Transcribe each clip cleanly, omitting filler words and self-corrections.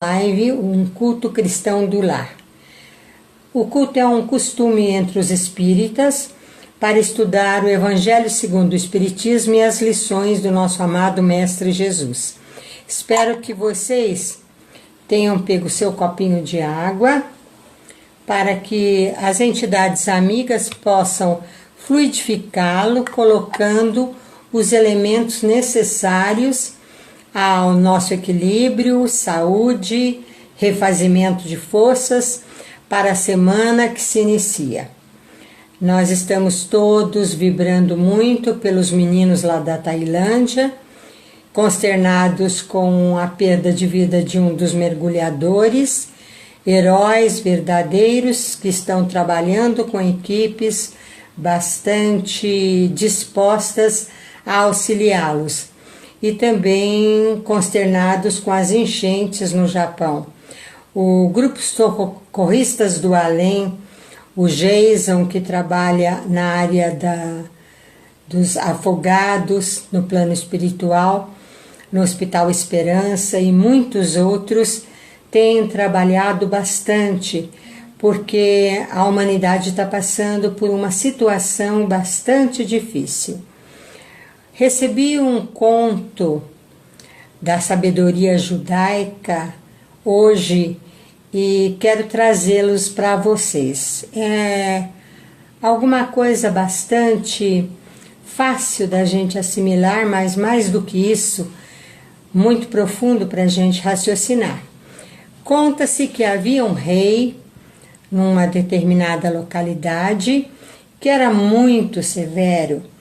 live um culto cristão do lar. O culto é um costume entre os espíritas para estudar o Evangelho segundo o Espiritismo e as lições do nosso amado Mestre Jesus. Espero que vocês tenham pego seu copinho de água para que as entidades amigas possam fluidificá-lo, colocando os elementos necessários ao nosso equilíbrio, saúde, refazimento de forças para a semana que se inicia. Nós estamos todos vibrando muito pelos meninos lá da Tailândia, consternados com a perda de vida de um dos mergulhadores, heróis verdadeiros que estão trabalhando com equipes bastante dispostas a auxiliá-los. E também consternados com as enchentes no Japão. O grupo Socorristas do Além, o Jason, que trabalha na área dos afogados no plano espiritual, no Hospital Esperança e muitos outros, têm trabalhado bastante, porque a humanidade está passando por uma situação bastante difícil. Recebi um conto da sabedoria judaica hoje e quero trazê-los para vocês. É alguma coisa bastante fácil da gente assimilar, mas mais do que isso, muito profundo para a gente raciocinar. Conta-se que havia um rei numa determinada localidade que era muito severo.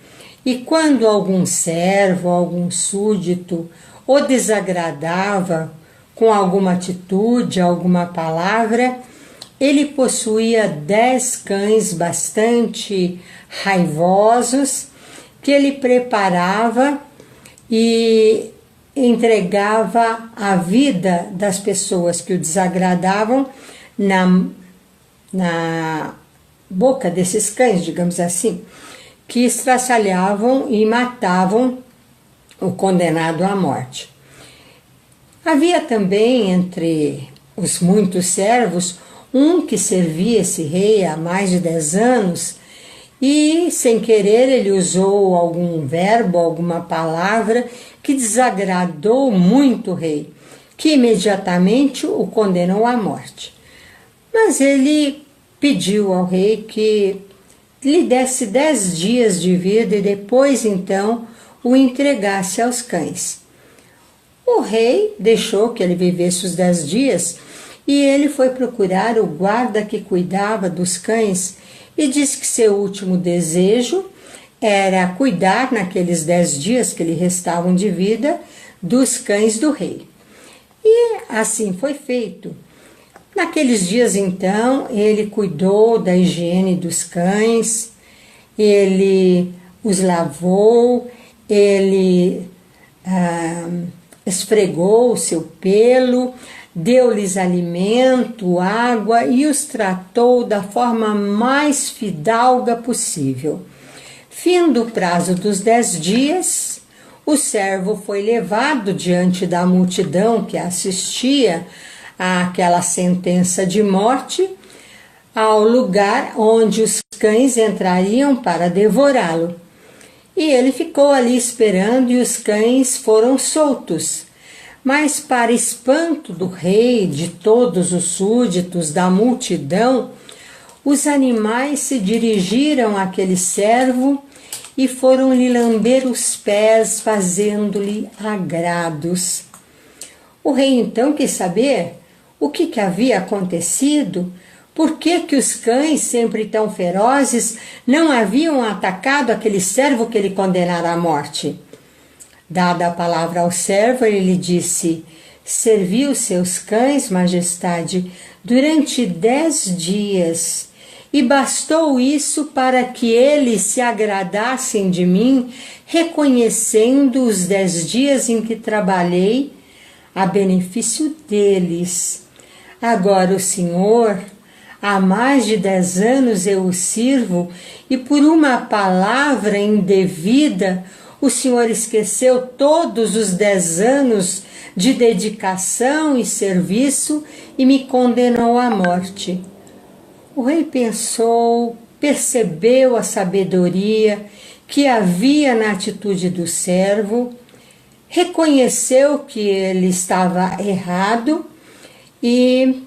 E quando algum servo, algum súdito o desagradava com alguma atitude, alguma palavra, ele possuía 10 cães bastante raivosos que ele preparava e entregava a vida das pessoas que o desagradavam na boca desses cães, digamos assim, que estraçalhavam e matavam o condenado à morte. Havia também entre os muitos servos um que servia esse rei há mais de 10 anos e, sem querer, ele usou algum verbo, alguma palavra que desagradou muito o rei, que imediatamente o condenou à morte. Mas ele pediu ao rei que lhe desse 10 dias de vida e depois, então, o entregasse aos cães. O rei deixou que ele vivesse os 10 dias e ele foi procurar o guarda que cuidava dos cães e disse que seu último desejo era cuidar, naqueles 10 dias que lhe restavam de vida, dos cães do rei. E assim foi feito. Naqueles dias, então, ele cuidou da higiene dos cães, ele os lavou, ele esfregou o seu pelo, deu-lhes alimento, água e os tratou da forma mais fidalga possível. Findo o prazo dos 10 dias, o servo foi levado diante da multidão que assistia àquela sentença de morte, ao lugar onde os cães entrariam para devorá-lo. E ele ficou ali esperando e os cães foram soltos. Mas, para espanto do rei, de todos os súditos, da multidão, os animais se dirigiram àquele servo e foram lhe lamber os pés, fazendo-lhe agrados. O rei então quis saber o que havia acontecido, por que os cães, sempre tão ferozes, não haviam atacado aquele servo que ele condenara à morte. Dada a palavra ao servo, ele lhe disse: servi os seus cães, majestade, durante 10 dias, e bastou isso para que eles se agradassem de mim, reconhecendo os 10 dias em que trabalhei a benefício deles. Agora o Senhor, há mais de 10 anos eu o sirvo, e por uma palavra indevida, o Senhor esqueceu todos os 10 anos de dedicação e serviço e me condenou à morte. O rei pensou, percebeu a sabedoria que havia na atitude do servo, reconheceu que ele estava errado e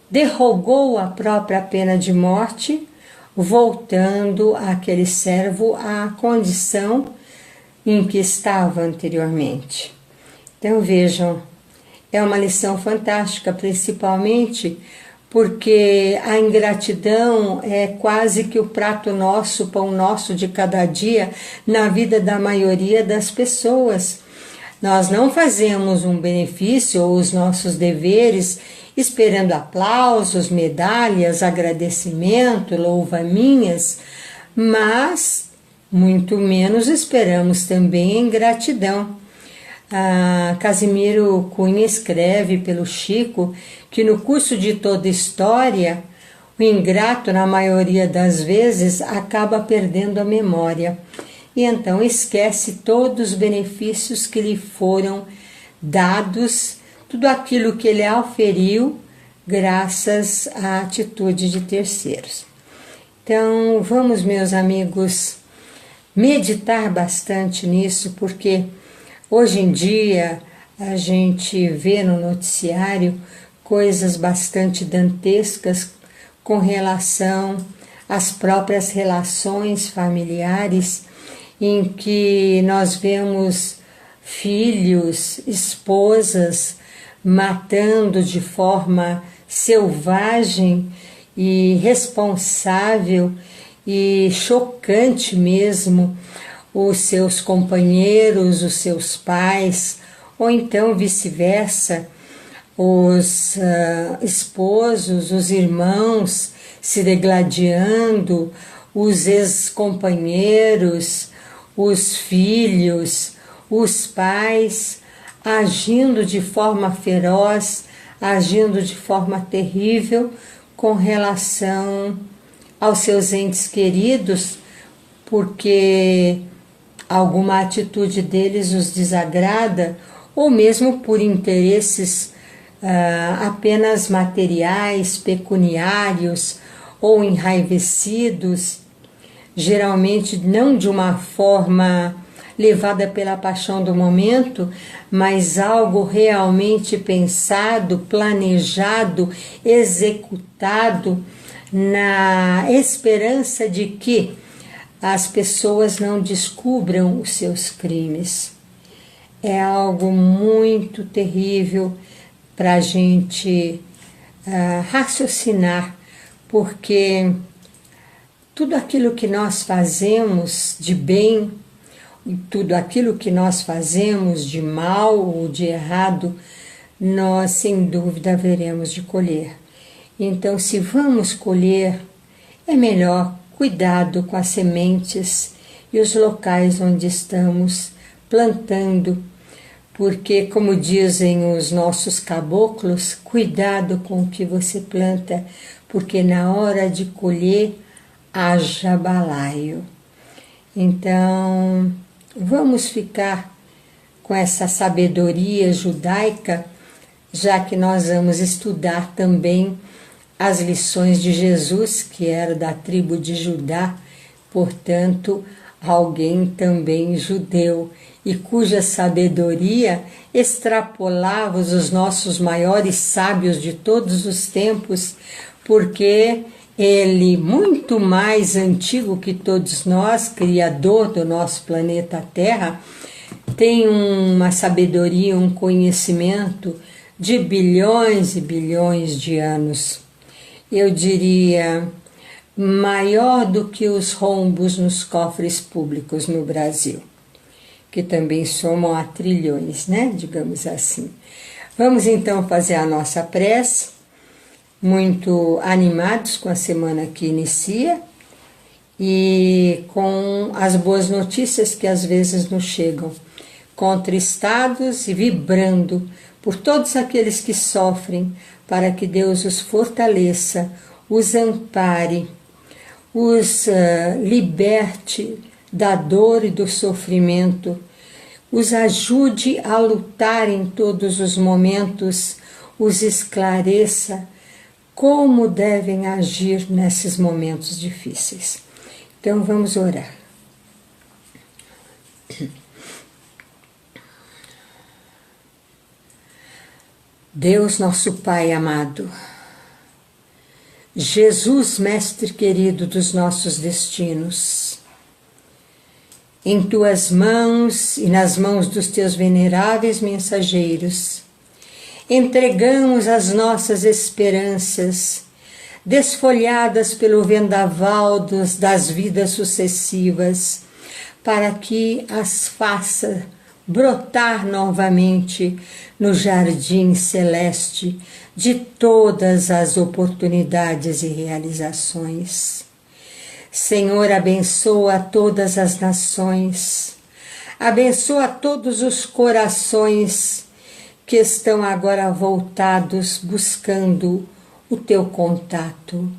derrogou a própria pena de morte, voltando aquele servo à condição em que estava anteriormente. Então vejam, é uma lição fantástica, principalmente porque a ingratidão é quase que o prato nosso, o pão nosso de cada dia na vida da maioria das pessoas. Nós não fazemos um benefício ou os nossos deveres esperando aplausos, medalhas, agradecimento, louvaminhas, mas muito menos esperamos também gratidão. Casimiro Cunha escreve pelo Chico que no curso de toda história, o ingrato, na maioria das vezes, acaba perdendo a memória e então esquece todos os benefícios que lhe foram dados, tudo aquilo que ele auferiu graças à atitude de terceiros. Então, vamos, meus amigos, meditar bastante nisso, porque hoje em dia a gente vê no noticiário coisas bastante dantescas com relação às próprias relações familiares, em que nós vemos filhos, esposas matando de forma selvagem e irresponsável e chocante mesmo os seus companheiros, os seus pais, ou então vice-versa, os esposos, os irmãos se degladiando, os ex-companheiros, os filhos, os pais agindo de forma feroz, agindo de forma terrível com relação aos seus entes queridos, porque alguma atitude deles os desagrada, ou mesmo por interesses apenas materiais, pecuniários ou enraivecidos, geralmente não de uma forma levada pela paixão do momento, mas algo realmente pensado, planejado, executado na esperança de que as pessoas não descubram os seus crimes. É algo muito terrível para a gente raciocinar, porque tudo aquilo que nós fazemos de bem, tudo aquilo que nós fazemos de mal ou de errado, nós sem dúvida haveremos de colher. Então, se vamos colher, é melhor cuidado com as sementes e os locais onde estamos plantando, porque, como dizem os nossos caboclos, cuidado com o que você planta, porque na hora de colher haja balaio. Então, vamos ficar com essa sabedoria judaica, já que nós vamos estudar também as lições de Jesus, que era da tribo de Judá, portanto, alguém também judeu, e cuja sabedoria extrapolava os nossos maiores sábios de todos os tempos, porque ele, muito mais antigo que todos nós, criador do nosso planeta Terra, tem uma sabedoria, um conhecimento de bilhões e bilhões de anos. Eu diria, maior do que os rombos nos cofres públicos no Brasil, que também somam a trilhões, né? Digamos assim. Vamos então fazer a nossa prece, muito animados com a semana que inicia e com as boas notícias que às vezes nos chegam, contristados e vibrando por todos aqueles que sofrem, para que Deus os fortaleça, os ampare, os liberte da dor e do sofrimento, os ajude a lutar em todos os momentos, os esclareça como devem agir nesses momentos difíceis. Então vamos orar. Deus, nosso Pai amado, Jesus, Mestre querido dos nossos destinos, em Tuas mãos e nas mãos dos Teus veneráveis mensageiros, entregamos as nossas esperanças, desfolhadas pelo vendaval das vidas sucessivas, para que as faça brotar novamente no jardim celeste de todas as oportunidades e realizações. Senhor, abençoa todas as nações, abençoa todos os corações que estão agora voltados buscando o Teu contato.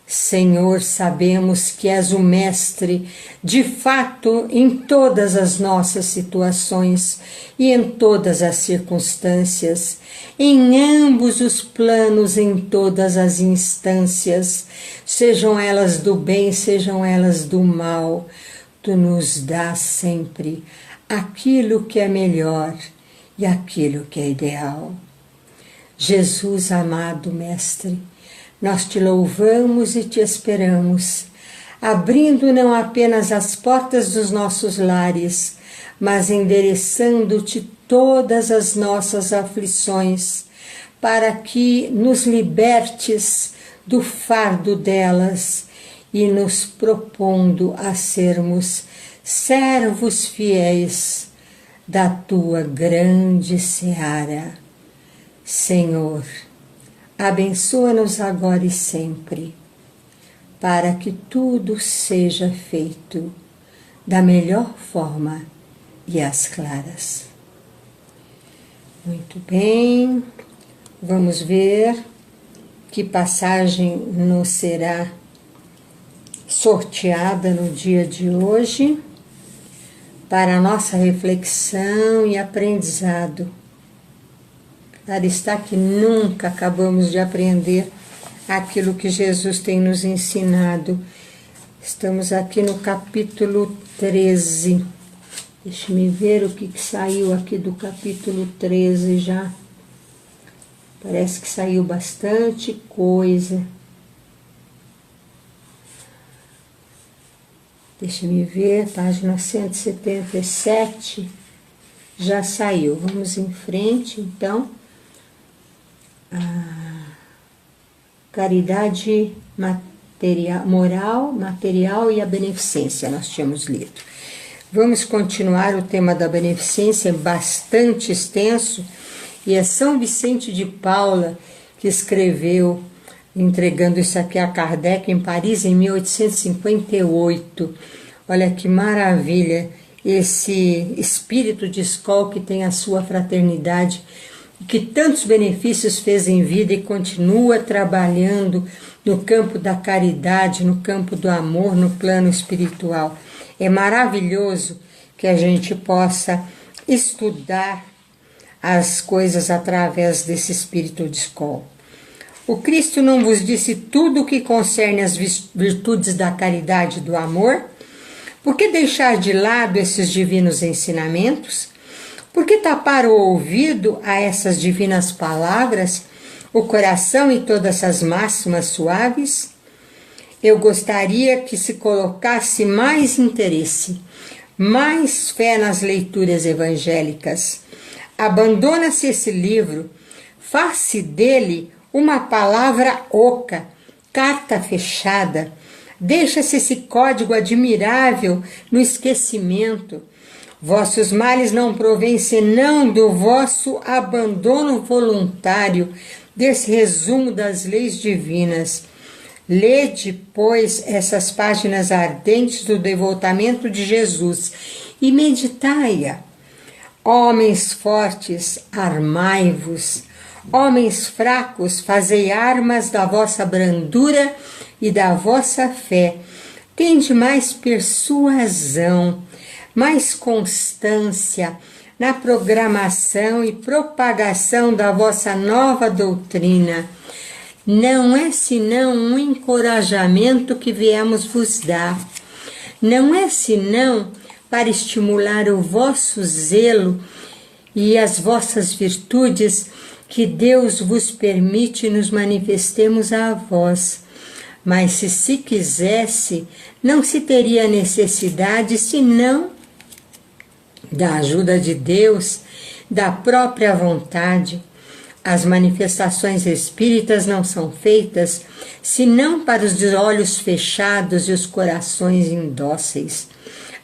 Senhor, sabemos que és o Mestre, de fato, em todas as nossas situações e em todas as circunstâncias, em ambos os planos, em todas as instâncias, sejam elas do bem, sejam elas do mal. Tu nos dás sempre aquilo que é melhor e aquilo que é ideal. Jesus, amado Mestre, nós te louvamos e te esperamos, abrindo não apenas as portas dos nossos lares, mas endereçando-te todas as nossas aflições, para que nos libertes do fardo delas e nos propondo a sermos servos fiéis da tua grande seara. Senhor, abençoa-nos agora e sempre, para que tudo seja feito da melhor forma e às claras. Muito bem, vamos ver que passagem nos será sorteada no dia de hoje para a nossa reflexão e aprendizado. Claro está que nunca acabamos de aprender aquilo que Jesus tem nos ensinado. Estamos aqui no capítulo 13. Deixe-me ver o que saiu aqui do capítulo 13 já. Parece que saiu bastante coisa. Deixe-me ver, página 177 já saiu. Vamos em frente, então. Caridade material, moral, material e a beneficência, nós tínhamos lido. Vamos continuar o tema da beneficência, bastante extenso, e é São Vicente de Paula que escreveu, entregando isso aqui a Kardec em Paris em 1858. Olha que maravilha, esse espírito de escola que tem a sua fraternidade, que tantos benefícios fez em vida e continua trabalhando no campo da caridade, no campo do amor, no plano espiritual. É maravilhoso que a gente possa estudar as coisas através desse espírito de escola. O Cristo não vos disse tudo o que concerne as virtudes da caridade e do amor? Por que deixar de lado esses divinos ensinamentos? Por que tapar o ouvido a essas divinas palavras, o coração e todas essas máximas suaves? Eu gostaria que se colocasse mais interesse, mais fé nas leituras evangélicas. Abandona-se esse livro, faz-se dele uma palavra oca, carta fechada, deixa-se esse código admirável no esquecimento. Vossos males não provêm senão do vosso abandono voluntário desse resumo das leis divinas. Lede, pois, essas páginas ardentes do devotamento de Jesus e meditai-a. Homens fortes, armai-vos. Homens fracos, fazei armas da vossa brandura e da vossa fé. Tende mais persuasão. mais constância na programação e propagação da vossa nova doutrina. Não é senão um encorajamento que viemos vos dar. Não é senão para estimular o vosso zelo e as vossas virtudes que Deus vos permite nos manifestemos a vós. Mas se quisesse, não se teria necessidade senão da ajuda de Deus, da própria vontade. As manifestações espíritas não são feitas senão para os olhos fechados e os corações indóceis.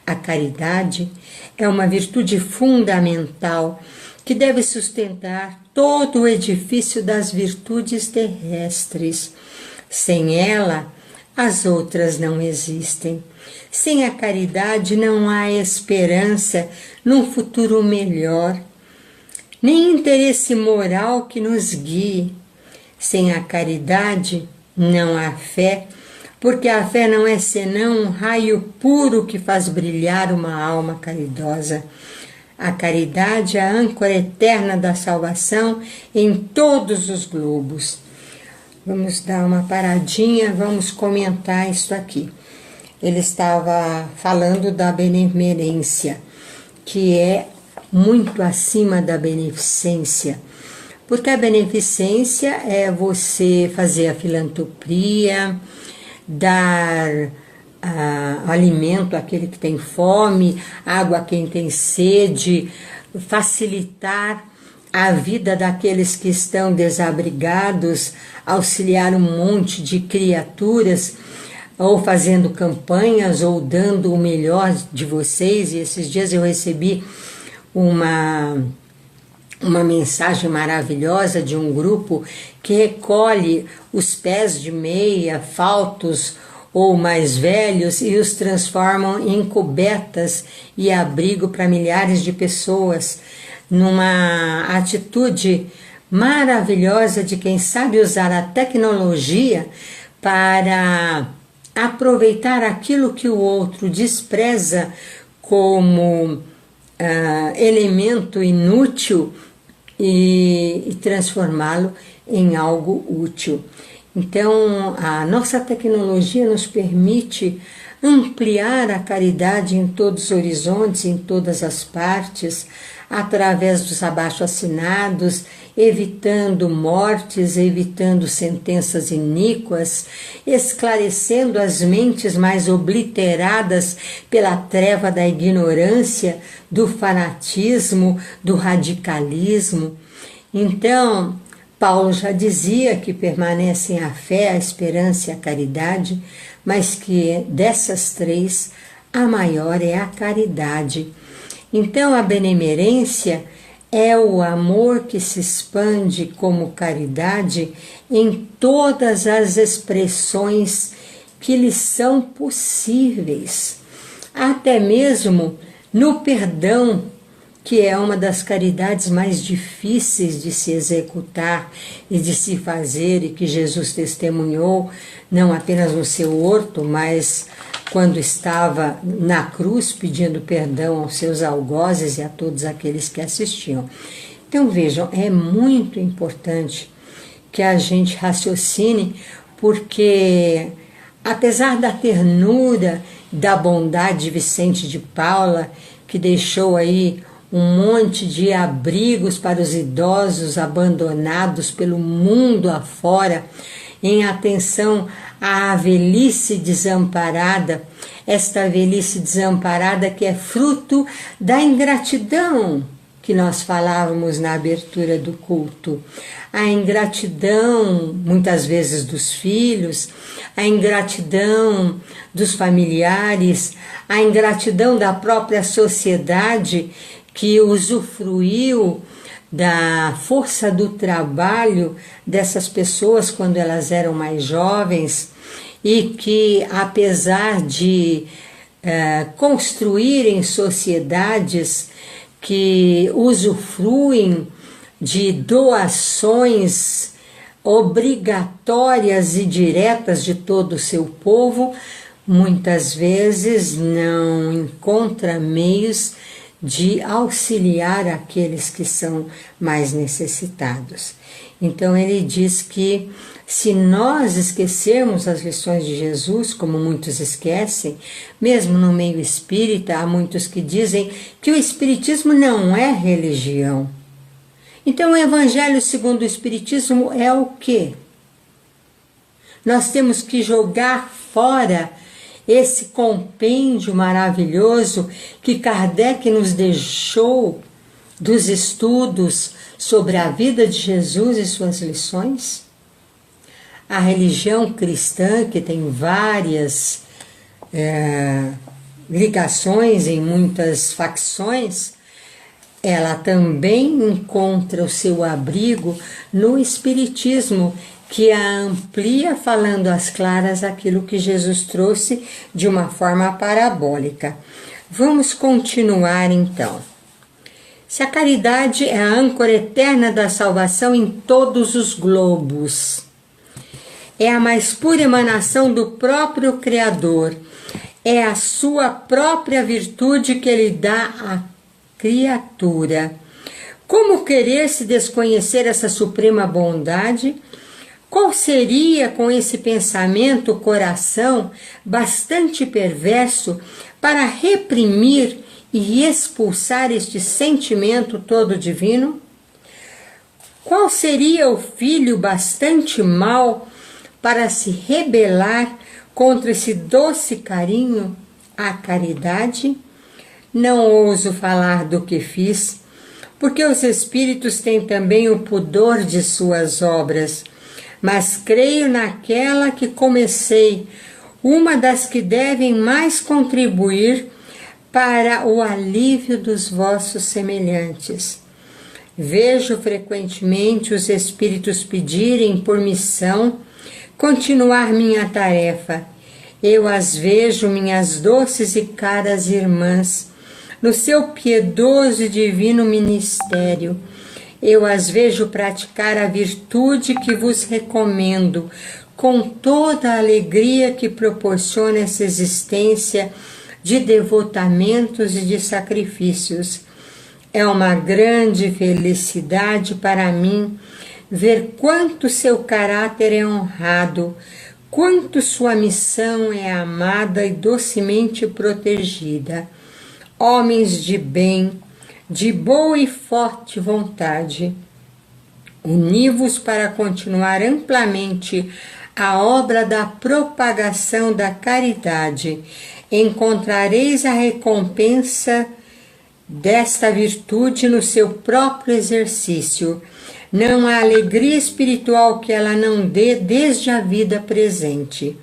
A caridade é uma virtude fundamental que deve sustentar todo o edifício das virtudes terrestres. Sem ela, as outras não existem. Sem a caridade não há esperança num futuro melhor, nem interesse moral que nos guie. Sem a caridade não há fé, porque a fé não é senão um raio puro que faz brilhar uma alma caridosa. A caridade é a âncora eterna da salvação em todos os globos. Vamos dar uma paradinha, vamos comentar isso aqui. Ele estava falando da benemerência, que é muito acima da beneficência. Porque a beneficência é você fazer a filantropia, dar alimento àquele que tem fome, água a quem tem sede, facilitar a vida daqueles que estão desabrigados, auxiliar um monte de criaturas, ou fazendo campanhas, ou dando o melhor de vocês. E esses dias eu recebi uma mensagem maravilhosa de um grupo que recolhe os pés de meia, faltos ou mais velhos, e os transformam em cobertas e abrigo para milhares de pessoas, numa atitude maravilhosa de quem sabe usar a tecnologia para aproveitar aquilo que o outro despreza como elemento inútil e transformá-lo em algo útil. Então, a nossa tecnologia nos permite ampliar a caridade em todos os horizontes, em todas as partes, através dos abaixo-assinados, evitando mortes, evitando sentenças iníquas, esclarecendo as mentes mais obliteradas pela treva da ignorância, do fanatismo, do radicalismo. Então, Paulo já dizia que permanecem a fé, a esperança e a caridade, mas que dessas três, a maior é a caridade. Então, a benemerência é o amor que se expande como caridade em todas as expressões que lhe são possíveis, até mesmo no perdão, que é uma das caridades mais difíceis de se executar e de se fazer, e que Jesus testemunhou, não apenas no seu horto, mas quando estava na cruz pedindo perdão aos seus algozes e a todos aqueles que assistiam. Então vejam, é muito importante que a gente raciocine, porque apesar da ternura, da bondade de Vicente de Paula, que deixou aí um monte de abrigos para os idosos abandonados pelo mundo afora, em atenção à velhice desamparada, esta velhice desamparada que é fruto da ingratidão que nós falávamos na abertura do culto. A ingratidão, muitas vezes, dos filhos, a ingratidão dos familiares, a ingratidão da própria sociedade que usufruiu da força do trabalho dessas pessoas quando elas eram mais jovens, e que, apesar de construírem sociedades que usufruem de doações obrigatórias e diretas de todo o seu povo, muitas vezes não encontra meios de auxiliar aqueles que são mais necessitados. Então ele diz que se nós esquecermos as lições de Jesus, como muitos esquecem, mesmo no meio espírita, há muitos que dizem que o espiritismo não é religião. Então o Evangelho segundo o Espiritismo é o quê? Nós temos que jogar fora esse compêndio maravilhoso que Kardec nos deixou dos estudos sobre a vida de Jesus e suas lições? A religião cristã, que tem várias ligações em muitas facções, ela também encontra o seu abrigo no Espiritismo, que a amplia falando às claras aquilo que Jesus trouxe de uma forma parabólica. Vamos continuar então. Se a caridade é a âncora eterna da salvação em todos os globos, é a mais pura emanação do próprio Criador, é a sua própria virtude que ele dá à criatura. Como querer se desconhecer essa suprema bondade? Qual seria, com esse pensamento, o coração bastante perverso para reprimir e expulsar este sentimento todo divino? Qual seria o filho bastante mau para se rebelar contra esse doce carinho à caridade? Não ouso falar do que fiz, porque os espíritos têm também o pudor de suas obras, mas creio naquela que comecei, uma das que devem mais contribuir para o alívio dos vossos semelhantes. Vejo frequentemente os espíritos pedirem por missão continuar minha tarefa. Eu as vejo, minhas doces e caras irmãs, no seu piedoso e divino ministério. Eu as vejo praticar a virtude que vos recomendo, com toda a alegria que proporciona essa existência de devotamentos e de sacrifícios. É uma grande felicidade para mim ver quanto seu caráter é honrado, quanto sua missão é amada e docemente protegida. Homens de bem, de boa e forte vontade, uni-vos para continuar amplamente a obra da propagação da caridade. Encontrareis a recompensa desta virtude no seu próprio exercício. Não há alegria espiritual que ela não dê desde a vida presente.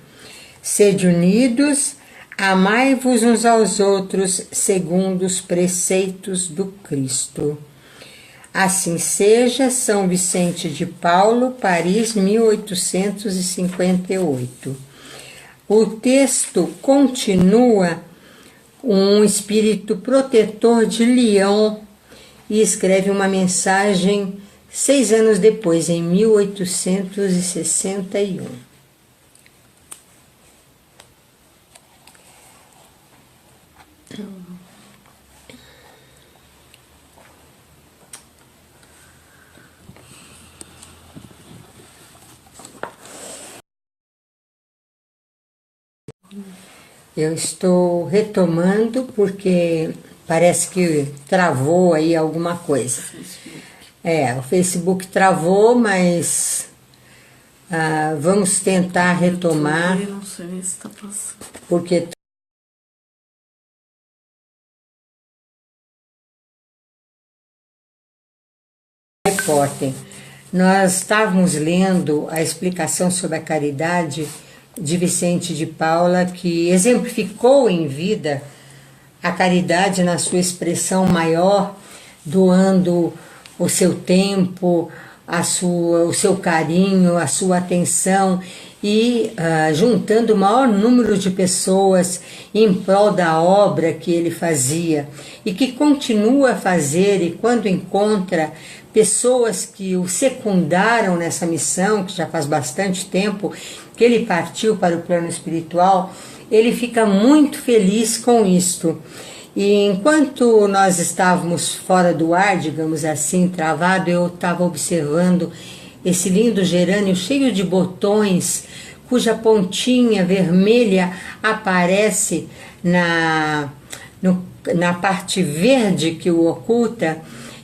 Sede unidos, amai-vos uns aos outros, segundo os preceitos do Cristo. Assim seja, São Vicente de Paulo, Paris, 1858. O texto continua um espírito protetor de Lyon e escreve uma mensagem 6 anos depois, em 1861. Eu estou retomando porque parece que travou aí alguma coisa. O Facebook travou, mas vamos tentar retomar. Não sei se está passando. Porque reportem. Nós estávamos lendo a explicação sobre a caridade de Vicente de Paula, que exemplificou em vida a caridade na sua expressão maior, doando o seu tempo, o seu carinho, a sua atenção e juntando o maior número de pessoas em prol da obra que ele fazia e que continua a fazer, e quando encontra pessoas que o secundaram nessa missão, que já faz bastante tempo que ele partiu para o plano espiritual, ele fica muito feliz com isto. E enquanto nós estávamos fora do ar, digamos assim, travado, eu estava observando esse lindo gerânio cheio de botões, cuja pontinha vermelha aparece na parte verde que o oculta.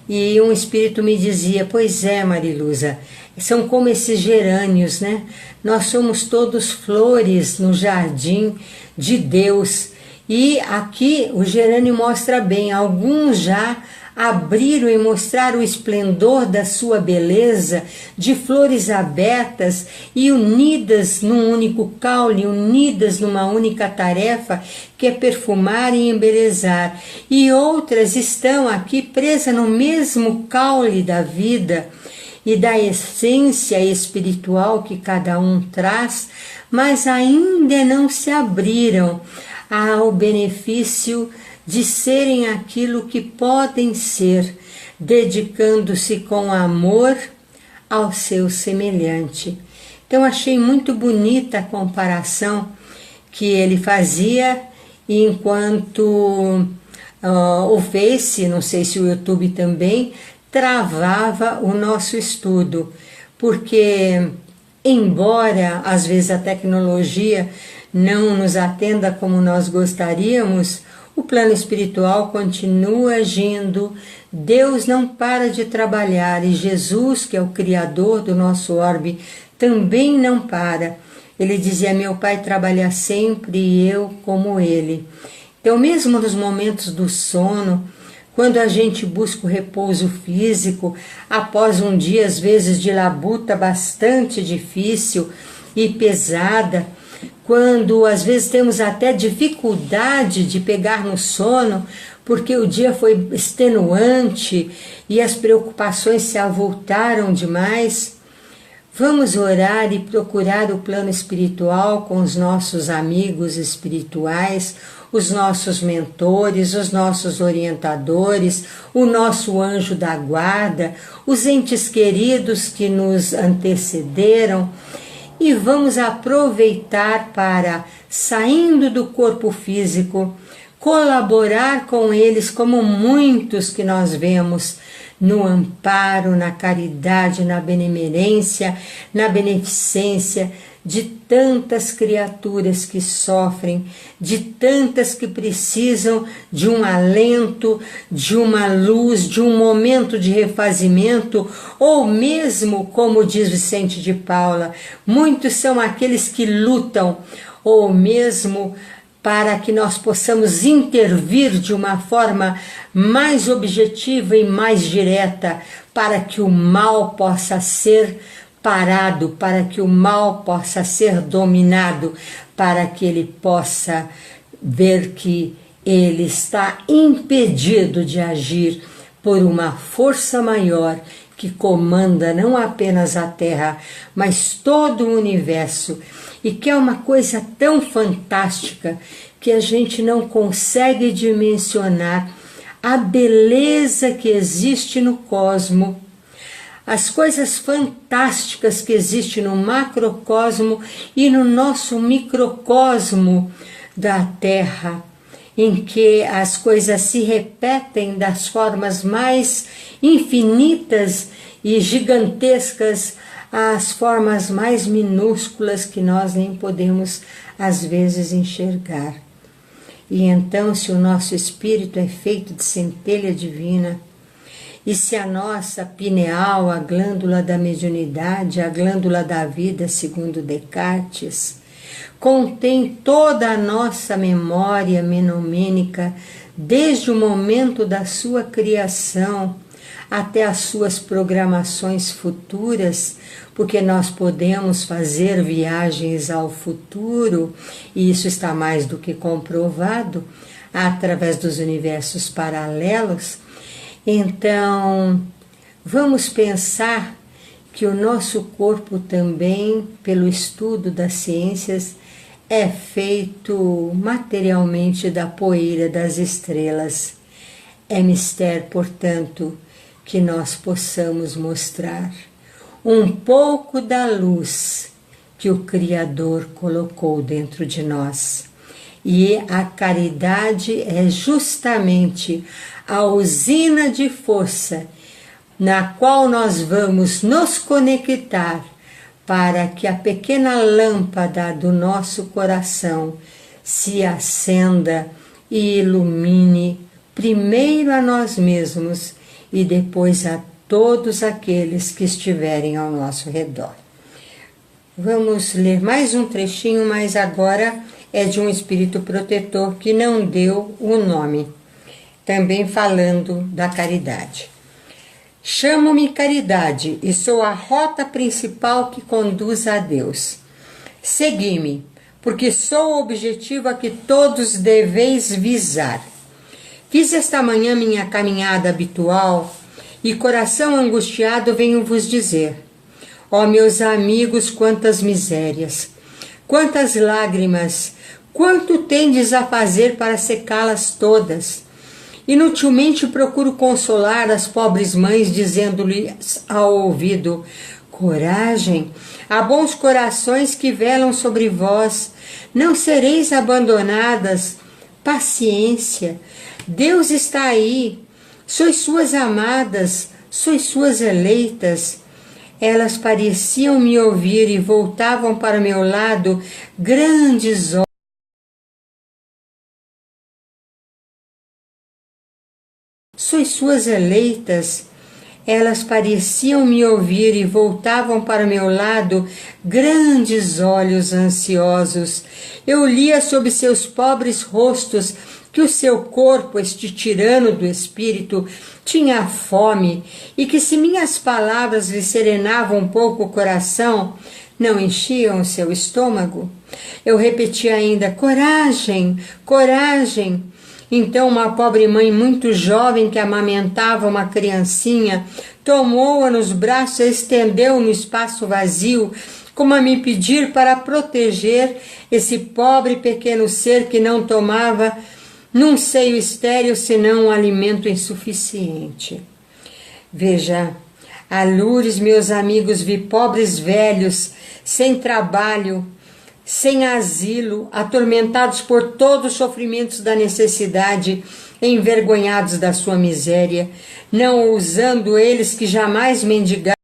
E um espírito me dizia: pois é, Mariluza, são como esses gerânios, né? Nós somos todos flores no jardim de Deus. E aqui o gerânio mostra bem, alguns já abriram e mostraram o esplendor da sua beleza, de flores abertas e unidas num único caule, unidas numa única tarefa, que é perfumar e embelezar. E outras estão aqui presas no mesmo caule da vida e da essência espiritual que cada um traz, mas ainda não se abriram ao benefício de serem aquilo que podem ser, dedicando-se com amor ao seu semelhante. Então achei muito bonita a comparação que ele fazia, enquanto o Face, não sei se o YouTube também, travava o nosso estudo, porque embora às vezes a tecnologia não nos atenda como nós gostaríamos, o plano espiritual continua agindo, Deus não para de trabalhar e Jesus, que é o Criador do nosso orbe, também não para. Ele dizia: meu Pai trabalha sempre e eu como Ele. Então, mesmo nos momentos do sono, quando a gente busca o repouso físico, após um dia, às vezes, de labuta bastante difícil e pesada, quando às vezes temos até dificuldade de pegar no sono, porque o dia foi extenuante e as preocupações se avultaram demais, vamos orar e procurar o plano espiritual com os nossos amigos espirituais, os nossos mentores, os nossos orientadores, o nosso anjo da guarda, os entes queridos que nos antecederam, e vamos aproveitar para, saindo do corpo físico, colaborar com eles, como muitos que nós vemos, no amparo, na caridade, na benemerência, na beneficência de tantas criaturas que sofrem, de tantas que precisam de um alento, de uma luz, de um momento de refazimento, ou mesmo, como diz Vicente de Paula, muitos são aqueles que lutam, ou mesmo para que nós possamos intervir de uma forma mais objetiva e mais direta, para que o mal possa ser parado, para que o mal possa ser dominado, para que ele possa ver que ele está impedido de agir por uma força maior que comanda não apenas a Terra, mas todo o universo, e que é uma coisa tão fantástica que a gente não consegue dimensionar a beleza que existe no cosmo, as coisas fantásticas que existem no macrocosmo e no nosso microcosmo da Terra, em que as coisas se repetem das formas mais infinitas e gigantescas às formas mais minúsculas que nós nem podemos às vezes enxergar. E então, se o nosso espírito é feito de centelha divina, e se a nossa pineal, a glândula da mediunidade, a glândula da vida, segundo Descartes, contém toda a nossa memória menomênica, desde o momento da sua criação até as suas programações futuras, porque nós podemos fazer viagens ao futuro, e isso está mais do que comprovado, através dos universos paralelos. Então, vamos pensar que o nosso corpo também, pelo estudo das ciências, é feito materialmente da poeira das estrelas. É mistério, portanto, que nós possamos mostrar um pouco da luz que o Criador colocou dentro de nós. E a caridade é justamente a usina de força na qual nós vamos nos conectar para que a pequena lâmpada do nosso coração se acenda e ilumine primeiro a nós mesmos e depois a todos aqueles que estiverem ao nosso redor. Vamos ler mais um trechinho, mas agora é de um espírito protetor que não deu o nome, também falando da caridade. Chamo-me Caridade e sou a rota principal que conduz a Deus. Segui-me, porque sou o objetivo a que todos deveis visar. Fiz esta manhã minha caminhada habitual e, coração angustiado, venho vos dizer: ó meus amigos, quantas misérias, quantas lágrimas, quanto tendes a fazer para secá-las todas? Inutilmente procuro consolar as pobres mães, dizendo-lhes ao ouvido: coragem, há bons corações que velam sobre vós, não sereis abandonadas, paciência, Deus está aí, sois suas amadas, sois suas eleitas. Elas pareciam me ouvir e voltavam para meu lado grandes olhos. Sois suas eleitas. Elas pareciam me ouvir e voltavam para meu lado grandes olhos ansiosos. Eu lia sob seus pobres rostos que o seu corpo, este tirano do espírito, tinha fome e que, se minhas palavras lhe serenavam um pouco o coração, não enchiam o seu estômago. Eu repetia ainda: coragem, coragem. Então uma pobre mãe muito jovem que amamentava uma criancinha tomou-a nos braços e estendeu no espaço vazio, como a me pedir para proteger esse pobre pequeno ser que não tomava num seio estéril senão um alimento insuficiente. Veja, a Lourdes, meus amigos, vi pobres velhos, sem trabalho, sem asilo, atormentados por todos os sofrimentos da necessidade, envergonhados da sua miséria, não ousando eles que jamais mendigaram,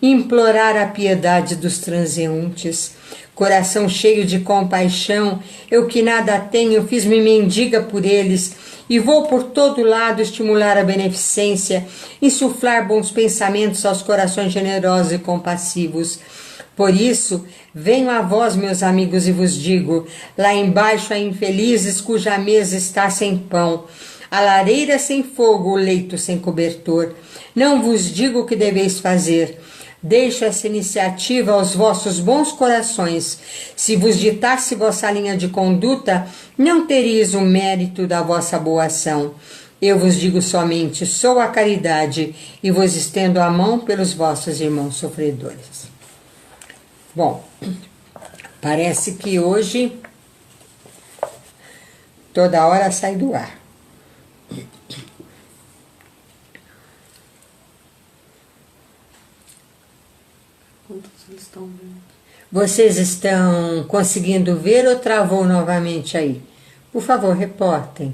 implorar a piedade dos transeuntes. Coração cheio de compaixão, eu que nada tenho, fiz-me mendiga por eles, e vou por todo lado estimular a beneficência, insuflar bons pensamentos aos corações generosos e compassivos. Por isso, venho a vós, meus amigos, e vos digo: lá embaixo há infelizes cuja mesa está sem pão, a lareira sem fogo, o leito sem cobertor. Não vos digo o que deveis fazer. Deixo essa iniciativa aos vossos bons corações. Se vos ditasse vossa linha de conduta, não teríeis o mérito da vossa boa ação. Eu vos digo somente: sou a caridade e vos estendo a mão pelos vossos irmãos sofredores. Bom, parece que hoje toda hora sai do ar. Vocês estão conseguindo ver ou travou novamente aí? Por favor, reportem.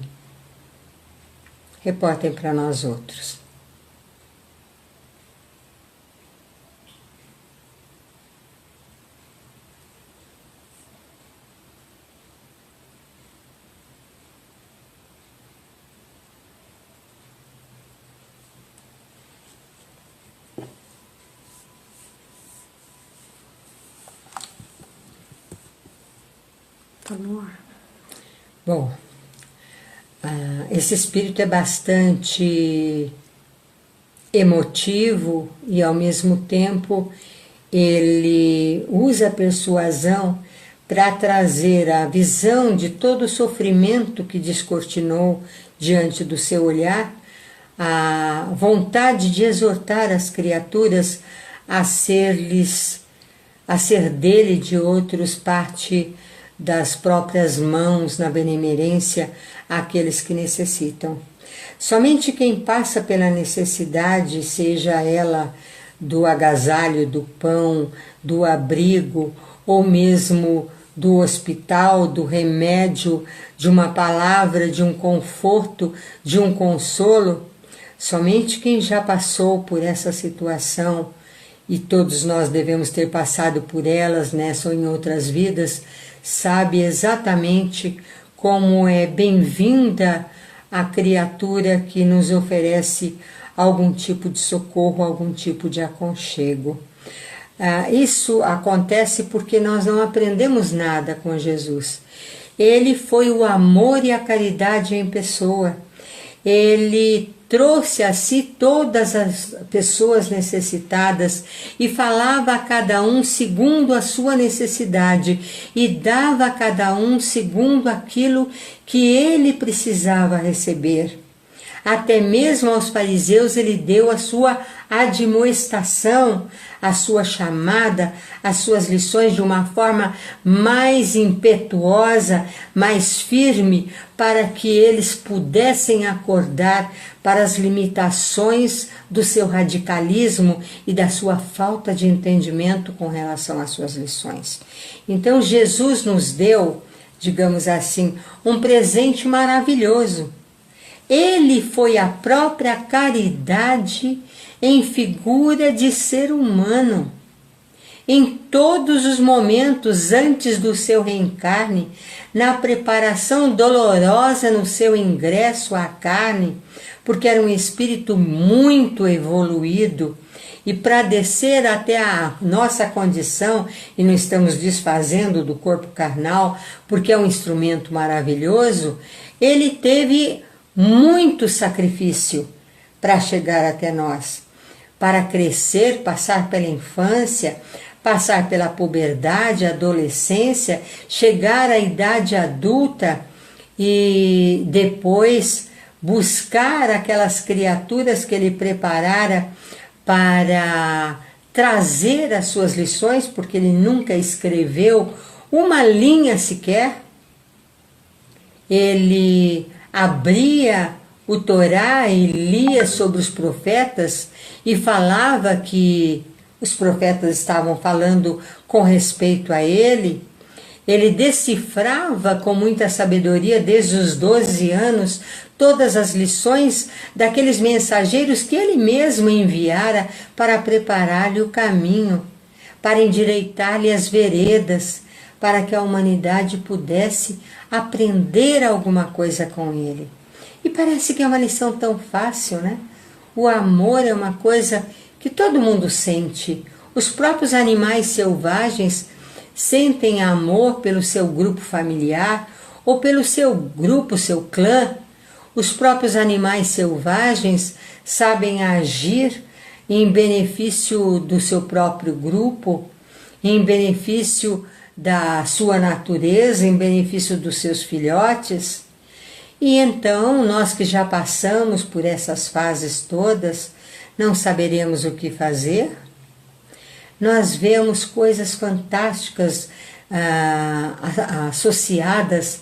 Reportem para nós outros. Tá no ar. Bom, esse espírito é bastante emotivo e, ao mesmo tempo, ele usa a persuasão para trazer a visão de todo o sofrimento que descortinou diante do seu olhar, a vontade de exortar as criaturas a ser dele e de outros parte das próprias mãos na benemerência àqueles que necessitam. Somente quem passa pela necessidade, seja ela do agasalho, do pão, do abrigo, ou mesmo do hospital, do remédio, de uma palavra, de um conforto, de um consolo. Somente quem já passou por essa situação, e todos nós devemos ter passado por elas nessa ou em outras vidas, sabe exatamente como é bem-vinda a criatura que nos oferece algum tipo de socorro, algum tipo de aconchego. Isso acontece porque nós não aprendemos nada com Jesus. Ele foi o amor e a caridade em pessoa. Ele trouxe a si todas as pessoas necessitadas e falava a cada um segundo a sua necessidade e dava a cada um segundo aquilo que ele precisava receber. Até mesmo aos fariseus ele deu a sua admoestação, a sua chamada, as suas lições de uma forma mais impetuosa, mais firme, para que eles pudessem acordar para as limitações do seu radicalismo e da sua falta de entendimento com relação às suas lições. Então Jesus nos deu, digamos assim, um presente maravilhoso. Ele foi a própria caridade em figura de ser humano. Em todos os momentos antes do seu reencarne, na preparação dolorosa no seu ingresso à carne, porque era um espírito muito evoluído, e para descer até a nossa condição, e não estamos desfazendo do corpo carnal, porque é um instrumento maravilhoso, ele teve muito sacrifício para chegar até nós, para crescer, passar pela infância, passar pela puberdade, adolescência, chegar à idade adulta e depois buscar aquelas criaturas que ele preparara para trazer as suas lições, porque ele nunca escreveu uma linha sequer. Ele abria o Torá e lia sobre os profetas e falava que os profetas estavam falando com respeito a ele. Ele decifrava com muita sabedoria desde os 12 anos todas as lições daqueles mensageiros que ele mesmo enviara para preparar-lhe o caminho, para endireitar-lhe as veredas, para que a humanidade pudesse aprender alguma coisa com ele. E parece que é uma lição tão fácil, né? O amor é uma coisa que todo mundo sente. Os próprios animais selvagens sentem amor pelo seu grupo familiar ou pelo seu grupo, seu clã. Os próprios animais selvagens sabem agir em benefício do seu próprio grupo, em benefício da sua natureza, em benefício dos seus filhotes. E então, nós que já passamos por essas fases todas, não saberemos o que fazer? Nós vemos coisas fantásticas associadas,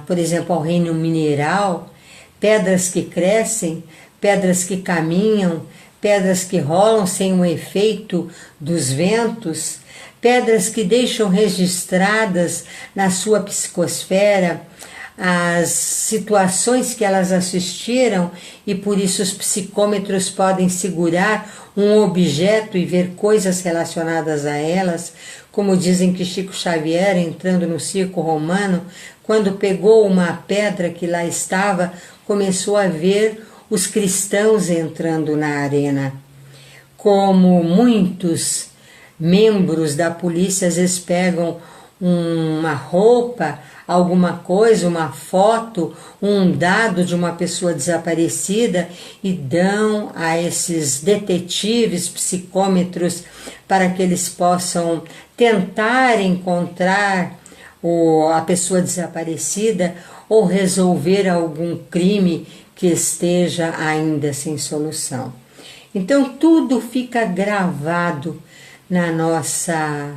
por exemplo, ao reino mineral, pedras que crescem, pedras que caminham, pedras que rolam sem o efeito dos ventos, pedras que deixam registradas na sua psicosfera as situações que elas assistiram e por isso os psicômetros podem segurar um objeto e ver coisas relacionadas a elas, como dizem que Chico Xavier, entrando no circo romano, quando pegou uma pedra que lá estava, começou a ver os cristãos entrando na arena. Como muitos membros da polícia às vezes pegam uma roupa, alguma coisa, uma foto, um dado de uma pessoa desaparecida e dão a esses detetives, psicômetros, para que eles possam tentar encontrar a pessoa desaparecida ou resolver algum crime que esteja ainda sem solução. Então tudo fica gravado na nossa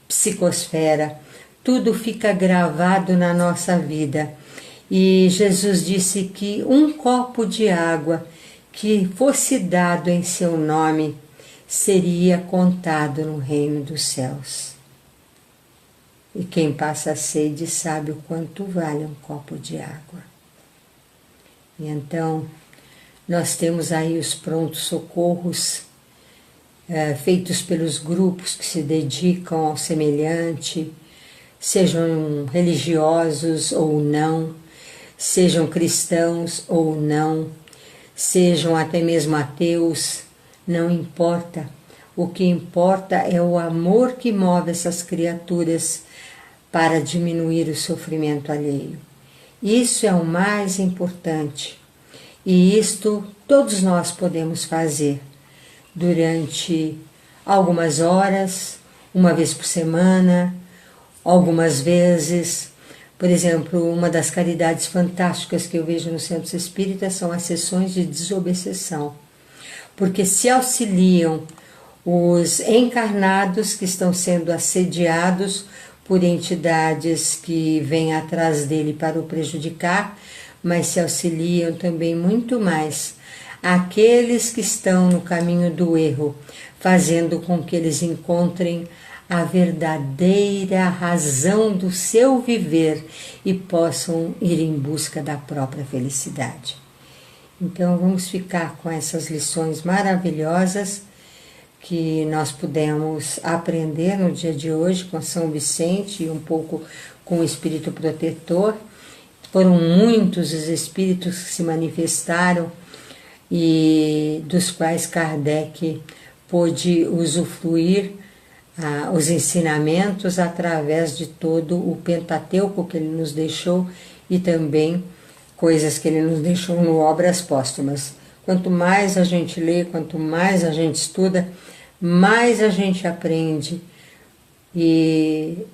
psicosfera, tudo fica gravado na nossa vida. E Jesus disse que um copo de água que fosse dado em seu nome, seria contado no reino dos céus. E quem passa sede sabe o quanto vale um copo de água. E então, nós temos aí os prontos socorros feitos pelos grupos que se dedicam ao semelhante, sejam religiosos ou não, sejam cristãos ou não, sejam até mesmo ateus, não importa. O que importa é o amor que move essas criaturas para diminuir o sofrimento alheio. Isso é o mais importante. E isto todos nós podemos fazer durante algumas horas, uma vez por semana, algumas vezes. Por exemplo, uma das caridades fantásticas que eu vejo no Centro Espírita são as sessões de desobsessão, porque se auxiliam os encarnados que estão sendo assediados por entidades que vêm atrás dele para o prejudicar, mas se auxiliam também muito mais aqueles que estão no caminho do erro, fazendo com que eles encontrem a verdadeira razão do seu viver e possam ir em busca da própria felicidade. Então vamos ficar com essas lições maravilhosas que nós pudemos aprender no dia de hoje com São Vicente e um pouco com o Espírito Protetor. Foram muitos os espíritos que se manifestaram e dos quais Kardec pôde usufruir os ensinamentos através de todo o Pentateuco que ele nos deixou e também coisas que ele nos deixou no Obras Póstumas. Quanto mais a gente lê, quanto mais a gente estuda, mais a gente aprende. E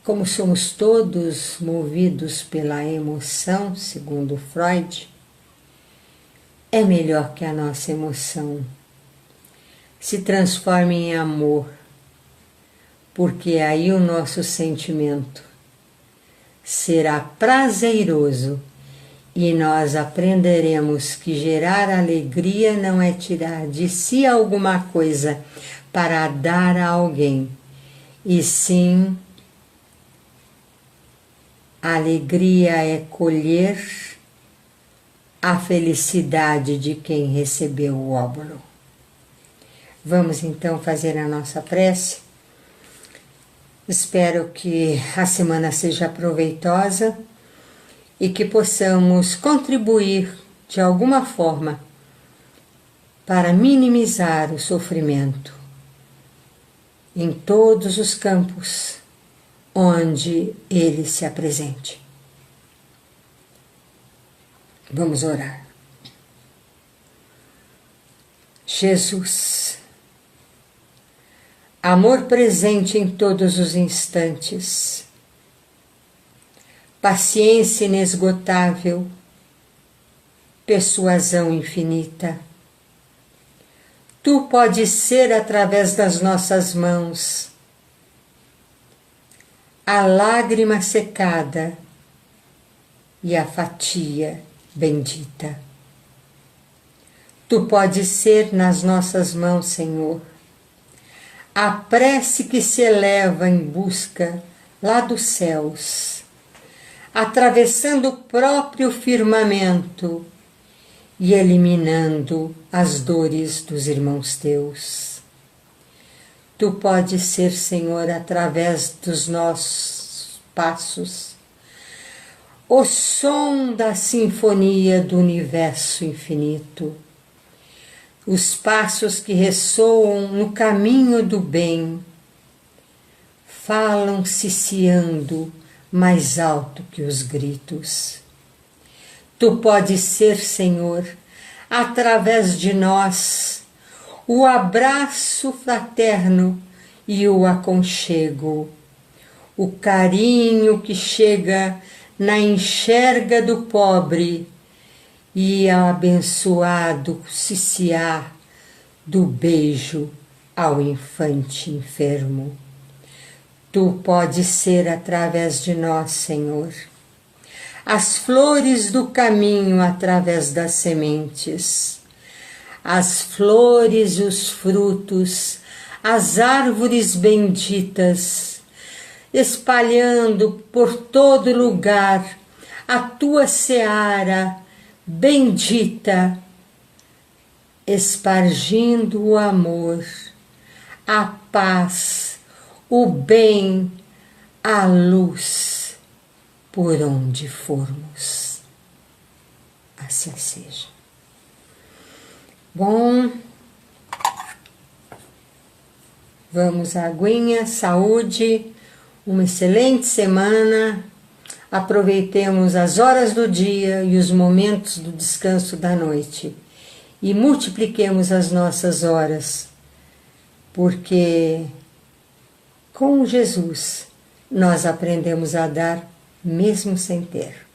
como somos todos movidos pela emoção, segundo Freud, é melhor que a nossa emoção se transforme em amor, porque aí o nosso sentimento será prazeroso e nós aprenderemos que gerar alegria não é tirar de si alguma coisa para dar a alguém, e sim a alegria é colher a felicidade de quem recebeu o óbolo. Vamos então fazer a nossa prece. Espero que a semana seja proveitosa e que possamos contribuir de alguma forma para minimizar o sofrimento em todos os campos onde ele se apresente. Vamos orar. Jesus, amor presente em todos os instantes, paciência inesgotável, persuasão infinita. Tu podes ser através das nossas mãos a lágrima secada e a fatia bendita. Tu podes ser nas nossas mãos, Senhor, a prece que se eleva em busca lá dos céus, atravessando o próprio firmamento e eliminando as dores dos irmãos teus. Tu podes ser, Senhor, através dos nossos passos, o som da sinfonia do universo infinito, os passos que ressoam no caminho do bem, falam ciciando mais alto que os gritos. Tu podes ser, Senhor, através de nós, o abraço fraterno e o aconchego, o carinho que chega na enxerga do pobre e ao abençoado ciciar do beijo ao infante enfermo. Tu podes ser através de nós, Senhor, as flores do caminho através das sementes, as flores e os frutos, as árvores benditas, espalhando por todo lugar a tua seara bendita, espargindo o amor, a paz, o bem, a luz, por onde formos. Assim seja. Bom, vamos à aguinha, saúde, uma excelente semana. Aproveitemos as horas do dia e os momentos do descanso da noite e multipliquemos as nossas horas, porque com Jesus nós aprendemos a dar mesmo sem ter.